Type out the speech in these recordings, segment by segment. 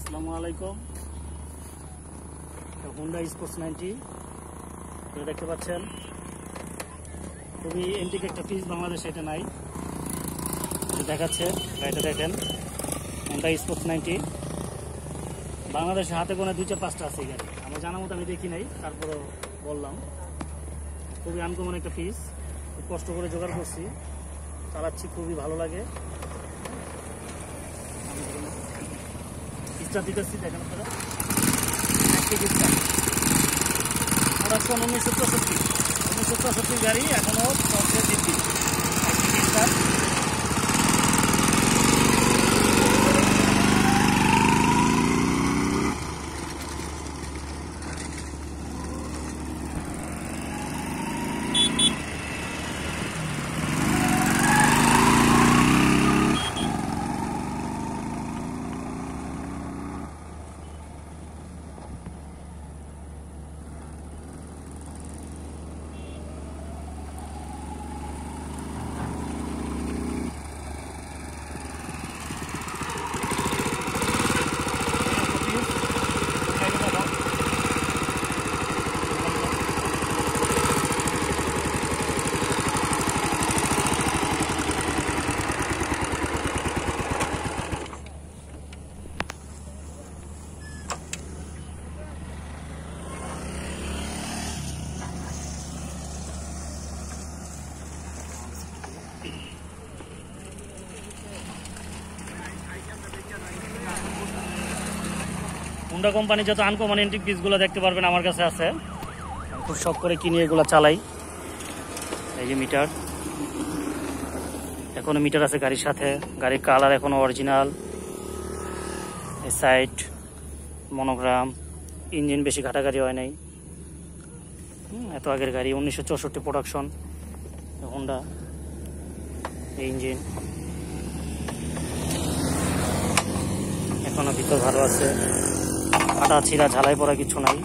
আসসালামু আলাইকুম। Honda sports 90 দেখতে পাচ্ছেন, খুবই এন্টিক একটা পিস, বাংলাদেশে এটা নাই। দেখাচ্ছে গাড়িটা দেখেন, হোন্ডা স্পোর্টস 90 বাংলাদেশে হাতে গোনা 2-4-5টা আছে গাড়ি। আমার জানা মতো আমি দেখি নাই, তারপরও বললাম। খুবই আনকমন একটা পিস, খুব কষ্ট করে জোগাড় করছি, চালাচ্ছি, খুবই ভালো লাগে। স্টার দিতেছি, দেখেন আপনারা, প্রোডাকশন 1964 গাড়ি, এখনো চলছে দিব্যি। স্টার হোন্ডা কোম্পানি যত আনকমন এন্টিক পিসগুলো দেখতে পারবেন আমার কাছে আছে। খুব শখ করে কিনে এগুলো চালাই। এই যে মিটার, এখনো মিটার আছে গাড়ির সাথে, গাড়ির কালার এখনো অরিজিনাল। এই সাইড মনোগ্রাম, ইঞ্জিন বেশি ঘাটাঘাটি হয় নাই। এত আগের গাড়ি, 1964 প্রোডাকশন হোন্ডা। এই ইঞ্জিন এখনো ভিতর ভালো আছে, কাটা ছিঁড়া ঝালাই পড়া কিছু নাই।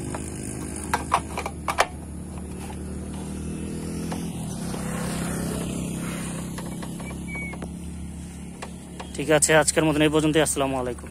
ঠিক আছে, আজকের মতন এই পর্যন্তই। আসসালামু আলাইকুম।